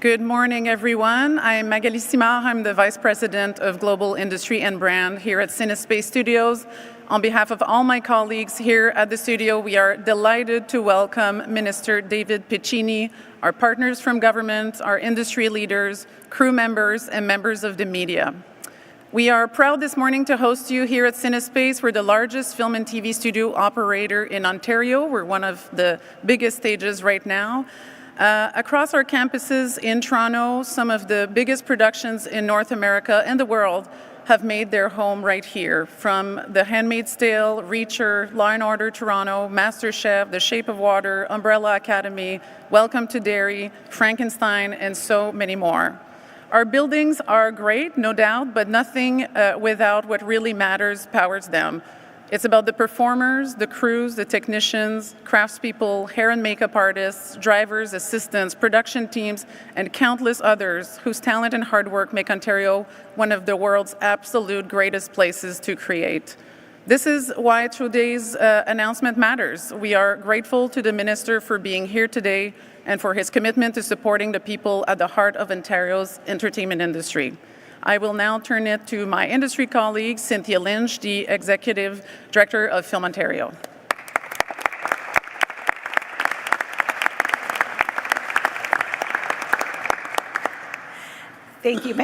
Good morning, everyone. I'm Magali Simard. I'm the Vice President of Global Industry and Brand here at Cinespace Studios. On behalf of all my colleagues here at the studio, we are delighted to welcome Minister David Piccini, our partners from government, our industry leaders, crew members, and members of the media. We are proud this morning to host you here at Cinespace. We're the largest film and TV studio operator in Ontario. We're one of the biggest stages right now. Across our campuses in Toronto, some of the biggest productions in North America and the world have made their home right here, from The Handmaid's Tale, Reacher, Law & Order Toronto, MasterChef, The Shape of Water, Umbrella Academy, Welcome to Derry, Frankenstein, and so many more. Our buildings are great, no doubt, but nothing without what really matters powers them. It's about the performers, the crews, the technicians, craftspeople, hair and makeup artists, drivers, assistants, production teams, and countless others whose talent and hard work make Ontario one of the world's absolute greatest places to create. This is why today's announcement matters. We are grateful to the Minister for being here today and for his commitment to supporting the people at the heart of Ontario's entertainment industry. I will now turn it to my industry colleague, Cynthia Lynch, the Executive Director of Film Ontario. Thank you,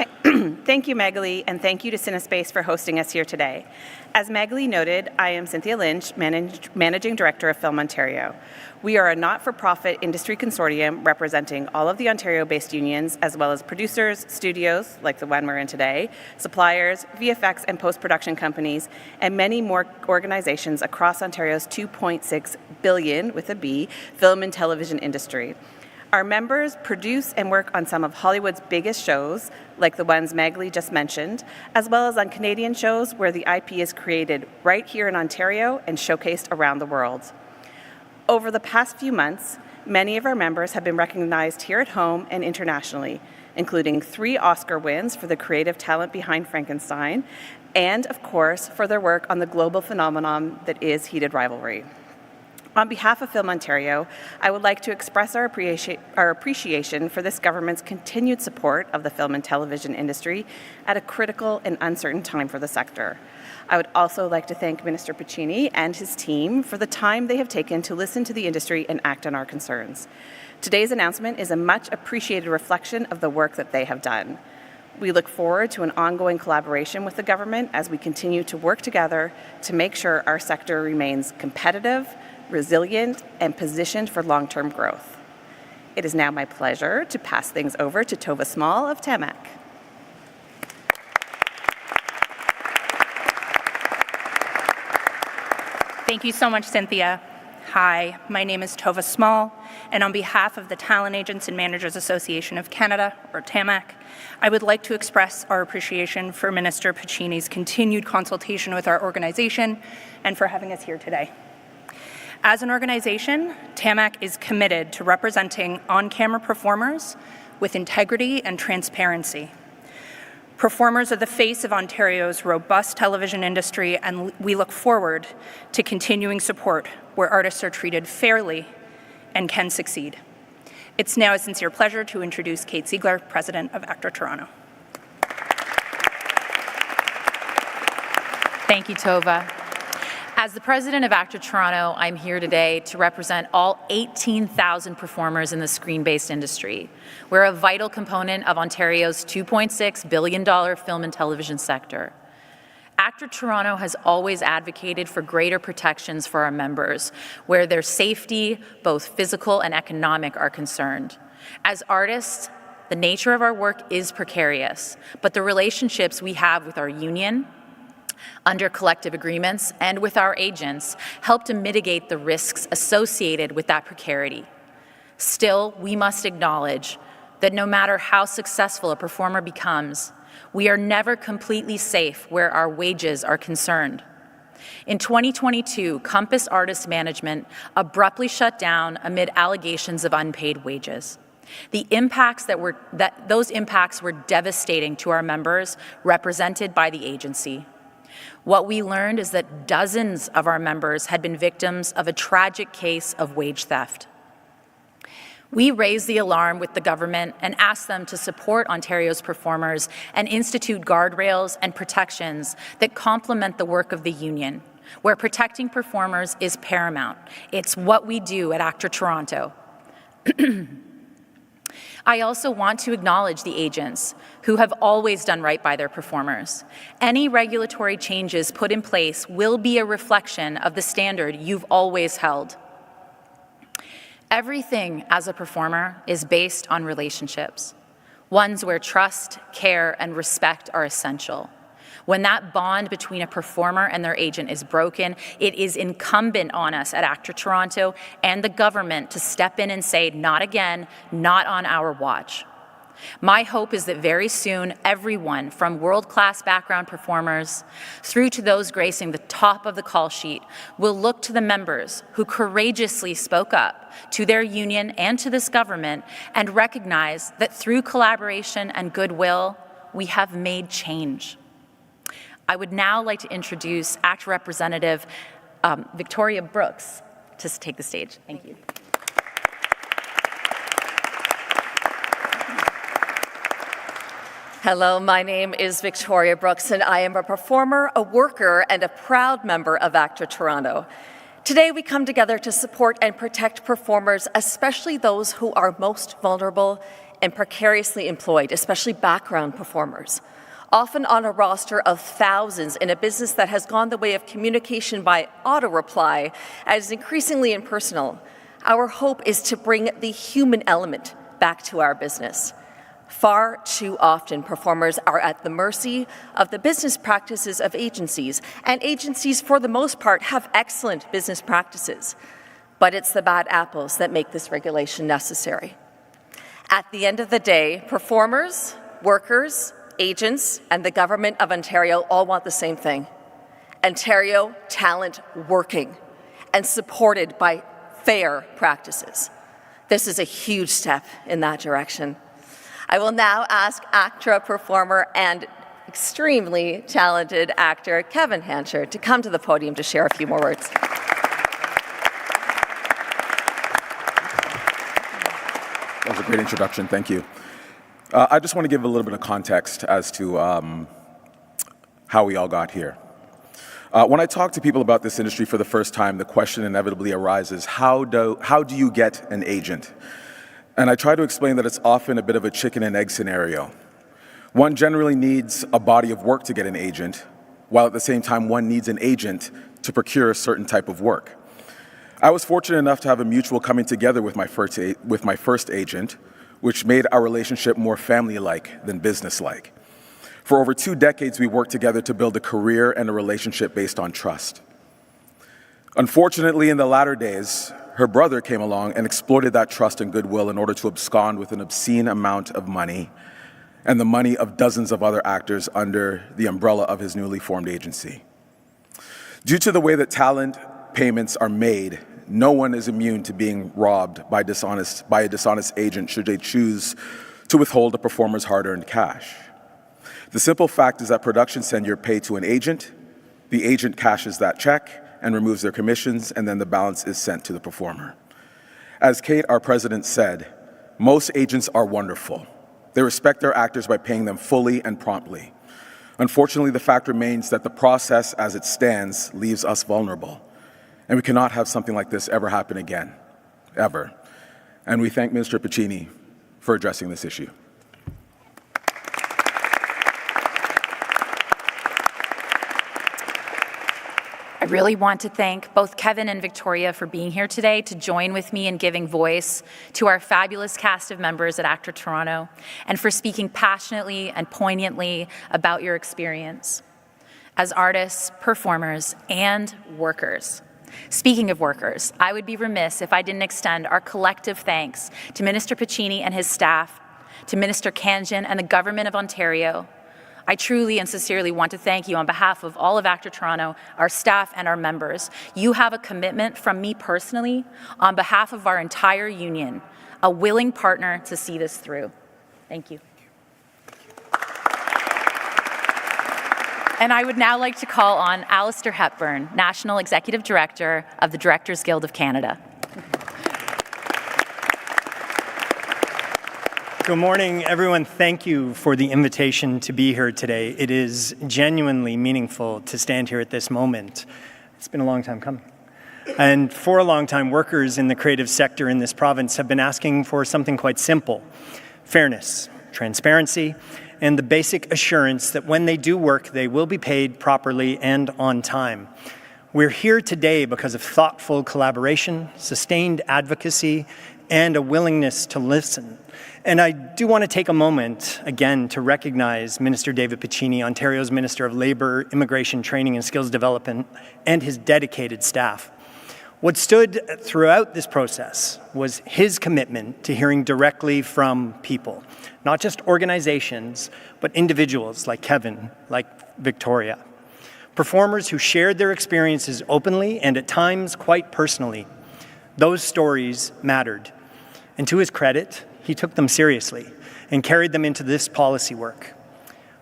thank you, Magali, and thank you to Cinespace for hosting us here today. As Magali noted, I am Cynthia Lynch, Managing Director of Film Ontario. We are a not-for-profit industry consortium representing all of the Ontario-based unions, as well as producers, studios, like the one we're in today, suppliers, VFX and post-production companies, and many more organizations across Ontario's $2.6 billion, with a B, film and television industry. Our members produce and work on some of Hollywood's biggest shows, like the ones Magali just mentioned, as well as on Canadian shows where the IP is created right here in Ontario and showcased around the world. Over the past few months, many of our members have been recognized here at home and internationally, including 3 Oscar wins for the creative talent behind Frankenstein, and, of course, for their work on the global phenomenon that is heated rivalry. On behalf of Film Ontario, I would like to express our appreciation for this government's continued support of the film and television industry at a critical and uncertain time for the sector. I would also like to thank Minister Piccini and his team for the time they have taken to listen to the industry and act on our concerns. Today's announcement is a much appreciated reflection of the work that they have done. We look forward to an ongoing collaboration with the government as we continue to work together to make sure our sector remains competitive, resilient, and positioned for long-term growth. It is now my pleasure to pass things over to Tova Small of TAMAC. Thank you so much, Cynthia. Hi, my name is Tova Small, and on behalf of the Talent Agents and Managers Association of Canada, or TAMAC, I would like to express our appreciation for Minister Piccini's continued consultation with our organization and for having us here today. As an organization, TAMAC is committed to representing on-camera performers with integrity and transparency. Performers are the face of Ontario's robust television industry, and we look forward to continuing support where artists are treated fairly and can succeed. It's now a sincere pleasure to introduce Kate Ziegler, President of ACTRA Toronto. Thank you, Tova. As the president of ACTRA Toronto, I'm here today to represent all 18,000 performers in the screen-based industry. We're a vital component of Ontario's $2.6 billion film and television sector. ACTRA Toronto has always advocated for greater protections for our members, where their safety, both physical and economic, are concerned. As artists, the nature of our work is precarious, but the relationships we have with our union, under collective agreements, and with our agents help to mitigate the risks associated with that precarity. Still, we must acknowledge that no matter how successful a performer becomes, we are never completely safe where our wages are concerned. In 2022, Compass Artist Management abruptly shut down amid allegations of unpaid wages. Those impacts were devastating to our members represented by the agency. What we learned is that dozens of our members had been victims of a tragic case of wage theft. We raised the alarm with the government and asked them to support Ontario's performers and institute guardrails and protections that complement the work of the union, where protecting performers is paramount. It's what we do at Actor Toronto. I also want to acknowledge the agents who have always done right by their performers. Any regulatory changes put in place will be a reflection of the standard you've always held. Everything as a performer is based on relationships, ones where trust, care, and respect are essential. When that bond between a performer and their agent is broken, it is incumbent on us at Actor Toronto and the government to step in and say, not again, not on our watch. My hope is that very soon, everyone from world-class background performers through to those gracing the top of the call sheet will look to the members who courageously spoke up to their union and to this government and recognize that through collaboration and goodwill, we have made change. I would now like to introduce ACT Representative Victoria Brooks to take the stage. Thank you. Hello, my name is Victoria Brooks, and I am a performer, a worker, and a proud member of Actor Toronto. Today, we come together to support and protect performers, especially those who are most vulnerable and precariously employed, especially background performers, often on a roster of thousands in a business that has gone the way of communication by auto-reply as increasingly impersonal. Our hope is to bring the human element back to our business. Far too often, performers are at the mercy of the business practices of agencies, and agencies, for the most part, have excellent business practices. But it's the bad apples that make this regulation necessary. At the end of the day, performers, workers, agents, and the Government of Ontario all want the same thing: Ontario talent working and supported by fair practices. This is a huge step in that direction. I will now ask ACTRA performer and extremely talented actor Kevin Hancher to come to the podium to share a few more words. That was a great introduction, thank you. I just want to give a little bit of context as to how we all got here. When I talk to people about this industry for the first time, the question inevitably arises, how do you get an agent? And I try to explain that it's often a bit of a chicken and egg scenario. One generally needs a body of work to get an agent, while at the same time one needs an agent to procure a certain type of work. I was fortunate enough to have a mutual coming together with my first agent, which made our relationship more family-like than business-like. For over 2 decades, we worked together to build a career and a relationship based on trust. Unfortunately, in the latter days, her brother came along and exploited that trust and goodwill in order to abscond with an obscene amount of money and the money of dozens of other actors under the umbrella of his newly formed agency. Due to the way that talent payments are made, no one is immune to being robbed by a dishonest agent should they choose to withhold a performer's hard-earned cash. The simple fact is that productions send your pay to an agent, the agent cashes that check and removes their commissions, and then the balance is sent to the performer. As Kate, our president, said, most agents are wonderful. They respect their actors by paying them fully and promptly. Unfortunately, the fact remains that the process as it stands leaves us vulnerable, and we cannot have something like this ever happen again, ever. And we thank Minister Piccini for addressing this issue. I really want to thank both Kevin and Victoria for being here today to join with me in giving voice to our fabulous cast of members at Actor Toronto and for speaking passionately and poignantly about your experience as artists, performers, and workers. Speaking of workers, I would be remiss if I didn't extend our collective thanks to Minister Piccini and his staff, to Minister Khanjin and the Government of Ontario. I truly and sincerely want to thank you on behalf of all of Actor Toronto, our staff, and our members. You have a commitment from me personally, on behalf of our entire union, a willing partner to see this through. Thank you. And I would now like to call on Alistair Hepburn, National Executive Director of the Directors Guild of Canada. Good morning, everyone. Thank you for the invitation to be here today. It is genuinely meaningful to stand here at this moment. It's been a long time coming. And for a long time, workers in the creative sector in this province have been asking for something quite simple: fairness, transparency, and the basic assurance that when they do work, they will be paid properly and on time. We're here today because of thoughtful collaboration, sustained advocacy, and a willingness to listen. And I do want to take a moment, again, to recognize Minister David Piccini, Ontario's Minister of Labour, Immigration, Training and Skills Development, and his dedicated staff. What stood throughout this process was his commitment to hearing directly from people, not just organizations, but individuals like Kevin, like Victoria. Performers who shared their experiences openly and at times quite personally. Those stories mattered. And to his credit, he took them seriously and carried them into this policy work.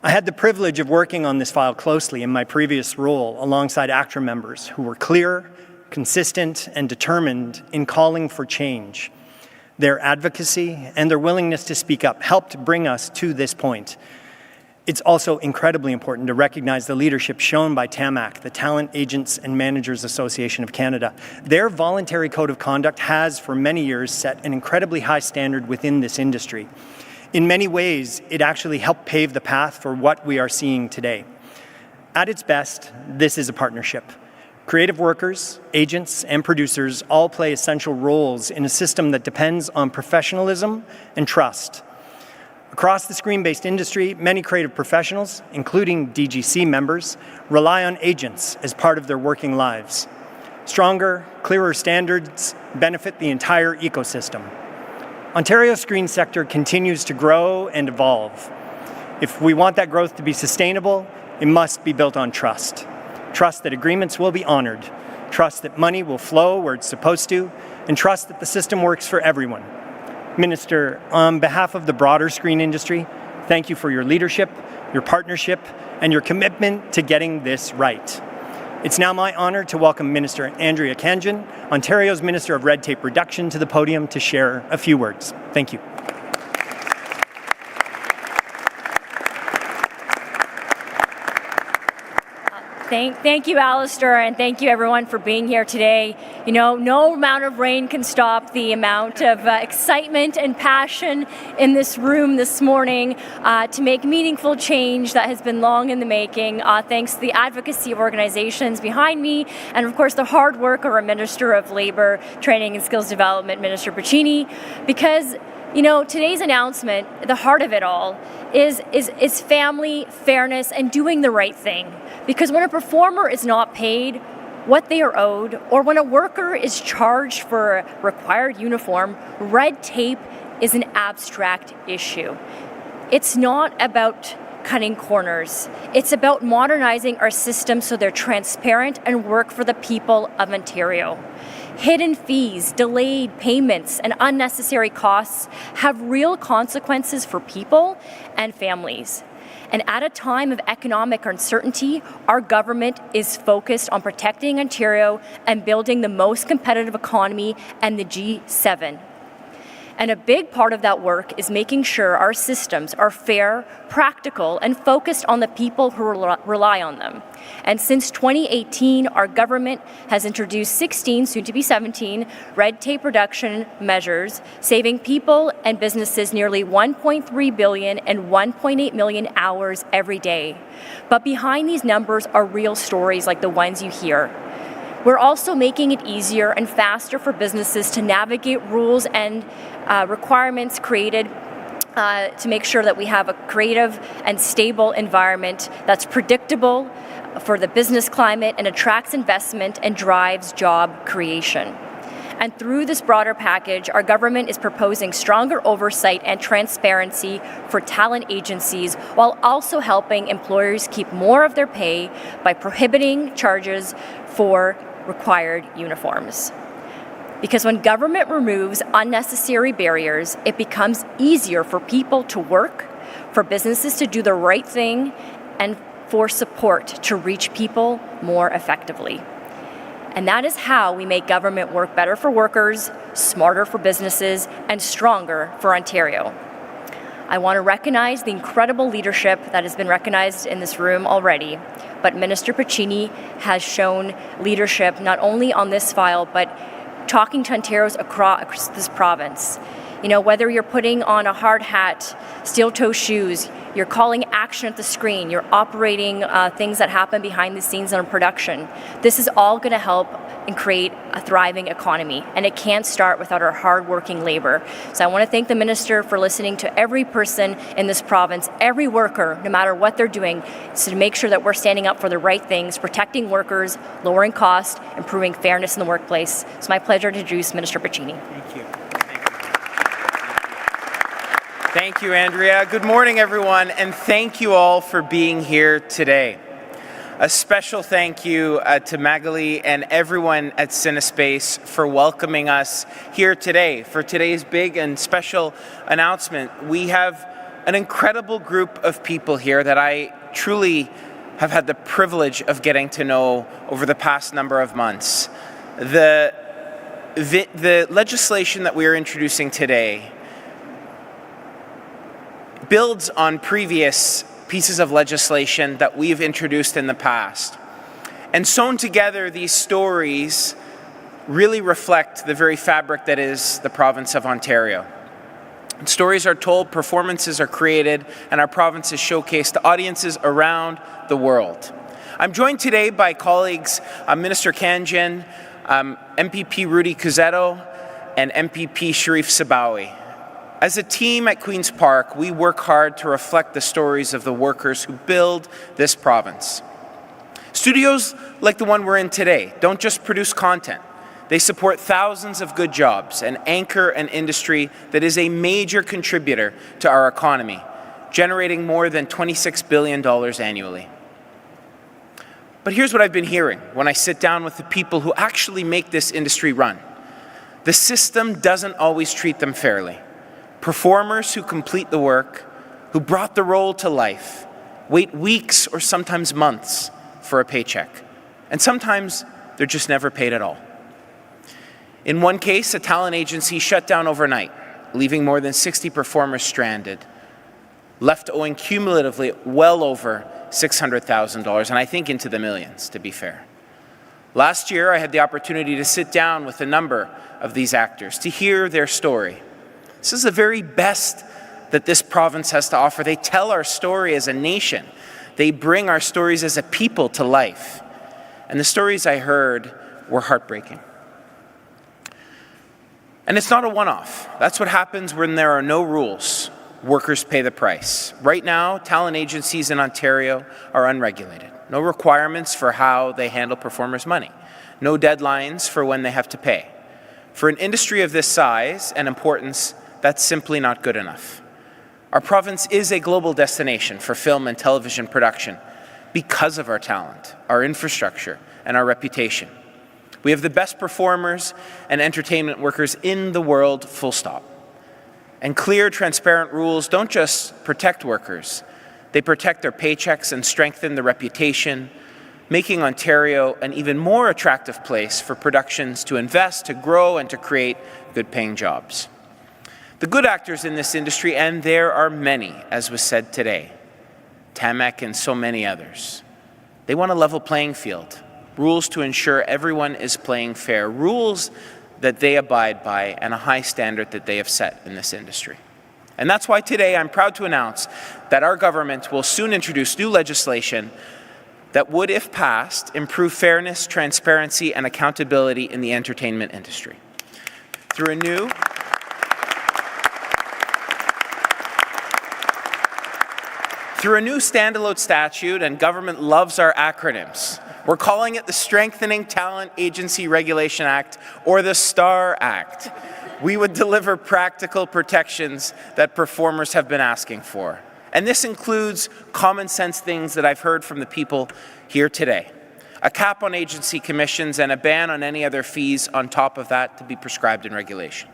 I had the privilege of working on this file closely in my previous role alongside ACTRA members who were clear, consistent, and determined in calling for change. Their advocacy and their willingness to speak up helped bring us to this point. It's also incredibly important to recognize the leadership shown by TAMAC, the Talent Agents and Managers Association of Canada. Their voluntary code of conduct has, for many years, set an incredibly high standard within this industry. In many ways, it actually helped pave the path for what we are seeing today. At its best, this is a partnership. Creative workers, agents, and producers all play essential roles in a system that depends on professionalism and trust. Across the screen-based industry, many creative professionals, including DGC members, rely on agents as part of their working lives. Stronger, clearer standards benefit the entire ecosystem. Ontario's screen sector continues to grow and evolve. If we want that growth to be sustainable, it must be built on trust. Trust that agreements will be honored, trust that money will flow where it's supposed to, and trust that the system works for everyone. Minister, on behalf of the broader screen industry, thank you for your leadership, your partnership, and your commitment to getting this right. It's now my honor to welcome Minister Andrea Khanjin, Ontario's Minister of Red Tape Reduction, to the podium to share a few words. Thank you. Thank you, Alistair, and thank you, everyone, for being here today. You know, no amount of rain can stop the amount of excitement and passion in this room this morning to make meaningful change that has been long in the making, thanks to the advocacy of organizations behind me, and of course the hard work of our Minister of Labour, Training and Skills Development, Minister Piccini, because you know, today's announcement, the heart of it all, is family, fairness, and doing the right thing. Because when a performer is not paid what they are owed, or when a worker is charged for a required uniform, red tape is an abstract issue. It's not about cutting corners. It's about modernizing our systems so they're transparent and work for the people of Ontario. Hidden fees, delayed payments, and unnecessary costs have real consequences for people and families. And at a time of economic uncertainty, our government is focused on protecting Ontario and building the most competitive economy and the G7. And a big part of that work is making sure our systems are fair, practical, and focused on the people who rely on them. And since 2018, our government has introduced 16, soon to be 17, red tape reduction measures, saving people and businesses nearly $1.3 billion and 1.8 million hours every day. But behind these numbers are real stories like the ones you hear. We're also making it easier and faster for businesses to navigate rules and requirements created to make sure that we have a creative and stable environment that's predictable for the business climate and attracts investment and drives job creation. And through this broader package, our government is proposing stronger oversight and transparency for talent agencies while also helping employers keep more of their pay by prohibiting charges for required uniforms. Because when government removes unnecessary barriers, it becomes easier for people to work, for businesses to do the right thing, and for support to reach people more effectively. And that is how we make government work better for workers, smarter for businesses, and stronger for Ontario. I want to recognize the incredible leadership that has been recognized in this room already, but Minister Piccini has shown leadership not only on this file, but talking to Ontarios across this province. You know, whether you're putting on a hard hat, steel-toe shoes, you're calling action at the screen, you're operating things that happen behind the scenes in our production. This is all going to help and create a thriving economy, and it can't start without our hard-working labor. So I want to thank the Minister for listening to every person in this province, every worker, no matter what they're doing, so to make sure that we're standing up for the right things, protecting workers, lowering cost, improving fairness in the workplace. It's my pleasure to introduce Minister Piccini. Thank you. Thank you, Andrea. Good morning, everyone, and thank you all for being here today. A special thank you to Magali and everyone at CineSpace for welcoming us here today for today's big and special announcement. We have an incredible group of people here that I truly have had the privilege of getting to know over the past number of months. The legislation that we are introducing today builds on previous pieces of legislation that we've introduced in the past. And sewn together, these stories really reflect the very fabric that is the province of Ontario. Stories are told, performances are created, and our province is showcased to audiences around the world. I'm joined today by colleagues Minister Khanjin, MPP Rudy Cusetto, and MPP Sharif Sabawi. As a team at Queen's Park, we work hard to reflect the stories of the workers who build this province. Studios like the one we're in today don't just produce content. They support thousands of good jobs and anchor an industry that is a major contributor to our economy, generating more than $26 billion annually. But here's what I've been hearing when I sit down with the people who actually make this industry run. The system doesn't always treat them fairly. Performers who complete the work, who brought the role to life, wait weeks or sometimes months for a paycheck. And sometimes they're just never paid at all. In one case, a talent agency shut down overnight, leaving more than 60 performers stranded, left owing cumulatively well over $600,000, and I think into the millions, to be fair. Last year, I had the opportunity to sit down with a number of these actors to hear their story. This is the very best that this province has to offer. They tell our story as a nation. They bring our stories as a people to life. And the stories I heard were heartbreaking. And it's not a one-off. That's what happens when there are no rules. Workers pay the price. Right now, talent agencies in Ontario are unregulated. No requirements for how they handle performers' money. No deadlines for when they have to pay. For an industry of this size and importance, that's simply not good enough. Our province is a global destination for film and television production because of our talent, our infrastructure, and our reputation. We have the best performers and entertainment workers in the world, full stop. And clear, transparent rules don't just protect workers, they protect their paychecks and strengthen the reputation, making Ontario an even more attractive place for productions to invest, to grow, and to create good-paying jobs. The good actors in this industry, and there are many, as was said today, TAMAC and so many others, they want a level playing field, rules to ensure everyone is playing fair, rules that they abide by, and a high standard that they have set in this industry. And that's why today I'm proud to announce that our government will soon introduce new legislation that would, if passed, improve fairness, transparency, and accountability in the entertainment industry. Through a new standalone statute, and government loves our acronyms, we're calling it the Strengthening Talent Agency Regulation Act, or the STAR Act. We would deliver practical protections that performers have been asking for. And this includes common sense things that I've heard from the people here today. A cap on agency commissions and a ban on any other fees on top of that to be prescribed in regulation.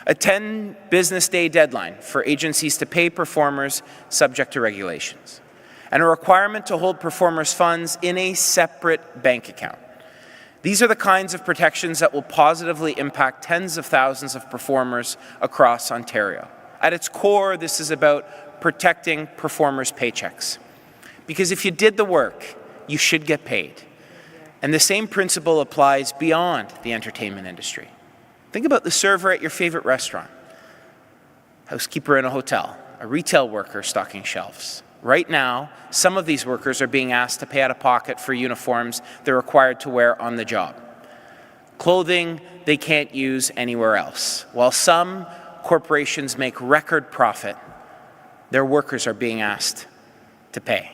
A 10-business day deadline for agencies to pay performers subject to regulations. And a requirement to hold performers' funds in a separate bank account. These are the kinds of protections that will positively impact tens of thousands of performers across Ontario. At its core, this is about protecting performers' paychecks. Because if you did the work, you should get paid. And the same principle applies beyond the entertainment industry. Think about the server at your favorite restaurant, housekeeper in a hotel, a retail worker stocking shelves. Right now, some of these workers are being asked to pay out of pocket for uniforms they're required to wear on the job. Clothing they can't use anywhere else. While some corporations make record profit, their workers are being asked to pay.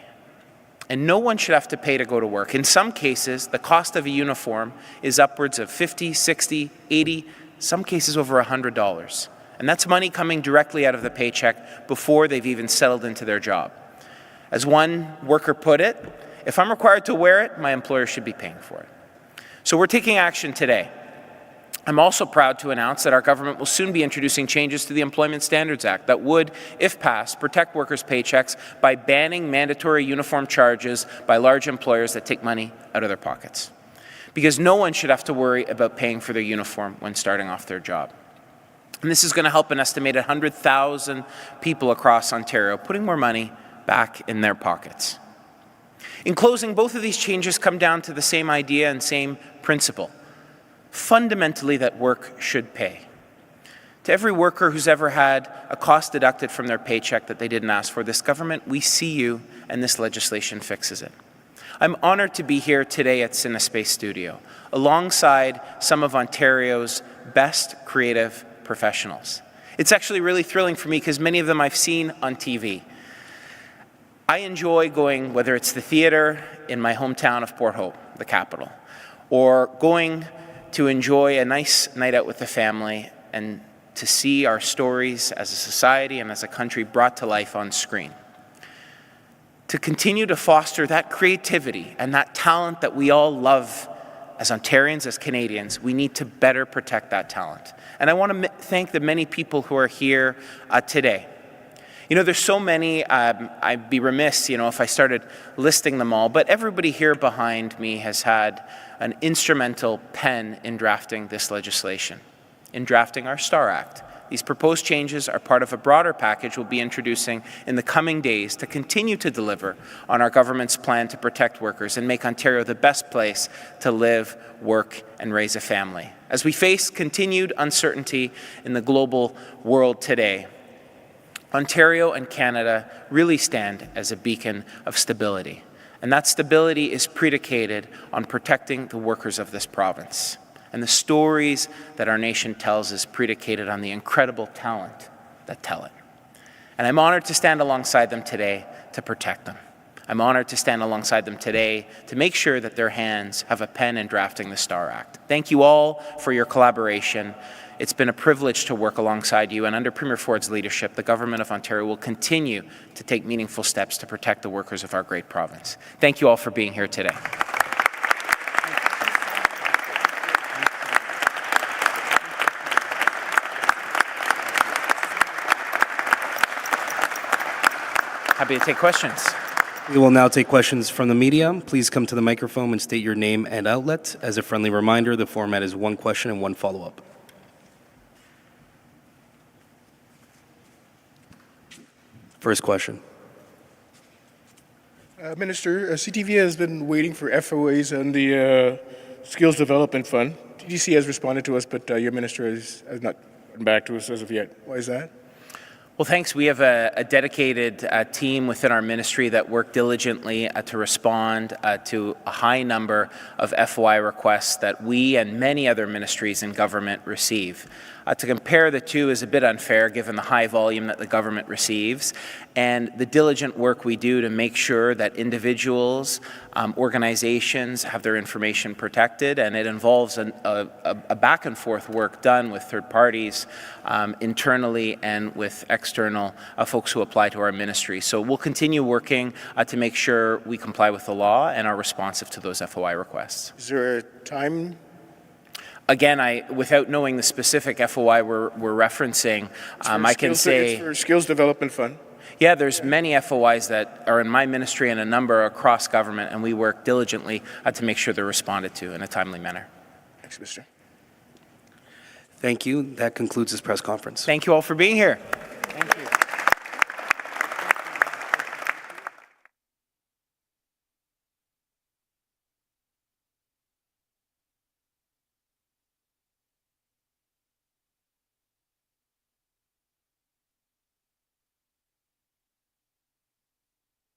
And no one should have to pay to go to work. In some cases, the cost of a uniform is upwards of $50, $60, $80, some cases over $100. And that's money coming directly out of the paycheck before they've even settled into their job. As one worker put it, if I'm required to wear it, my employer should be paying for it. So we're taking action today. I'm also proud to announce that our government will soon be introducing changes to the Employment Standards Act that would, if passed, protect workers' paychecks by banning mandatory uniform charges by large employers that take money out of their pockets. Because no one should have to worry about paying for their uniform when starting off their job. And this is going to help an estimated 100,000 people across Ontario, putting more money back in their pockets. In closing, both of these changes come down to the same idea and same principle. Fundamentally, that work should pay. To every worker who's ever had a cost deducted from their paycheck that they didn't ask for, this government, we see you, and this legislation fixes it. I'm honored to be here today at CineSpace Studio, alongside some of Ontario's best creative professionals. It's actually really thrilling for me because many of them I've seen on TV. I enjoy going, whether it's the theater in my hometown of Port Hope, the capital, or going to enjoy a nice night out with the family and to see our stories as a society and as a country brought to life on screen. To continue to foster that creativity and that talent that we all love as Ontarians, as Canadians, we need to better protect that talent. And I want to thank the many people who are here today. You know, there's so many, I'd be remiss, if I started listing them all, but everybody here behind me has had an instrumental pen in drafting this legislation, in drafting our STAR Act. These proposed changes are part of a broader package we'll be introducing in the coming days to continue to deliver on our government's plan to protect workers and make Ontario the best place to live, work, and raise a family. As we face continued uncertainty in the global world today, Ontario and Canada really stand as a beacon of stability. And that stability is predicated on protecting the workers of this province. And the stories that our nation tells is predicated on the incredible talent that tell it. And I'm honored to stand alongside them today to protect them. I'm honored to stand alongside them today to make sure that their hands have a pen in drafting the STAR Act. Thank you all for your collaboration. It's been a privilege to work alongside you, and under Premier Ford's leadership, the Government of Ontario will continue to take meaningful steps to protect the workers of our great province. Thank you all for being here today. Happy to take questions. We will now take questions from the media. Please come to the microphone and state your name and outlet. As a friendly reminder, the format is one question and one follow-up. First question. Minister, CTV has been waiting for FOAs on the Skills Development Fund. TDC has responded to us, but your minister has not gotten back to us as of yet. Why is that? Well, thanks. We have a dedicated team within our ministry that work diligently to respond to a high number of FOI requests that we and many other ministries in government receive. To compare the two is a bit unfair given the high volume that the government receives and the diligent work we do to make sure that individuals, organizations have their information protected, and it involves a back and forth work done with third parties internally and with external folks who apply to our ministry. So we'll continue working to make sure we comply with the law and are responsive to those FOI requests. Is there a time? Again, without knowing the specific FOI we're referencing, I can say... It's for Skills Development Fund. Yeah, there's many FOIs that are in my ministry and a number across government, and we work diligently to make sure they're responded to in a timely manner. Thanks, Mr. Thank you. That concludes this press conference. Thank you all for being here.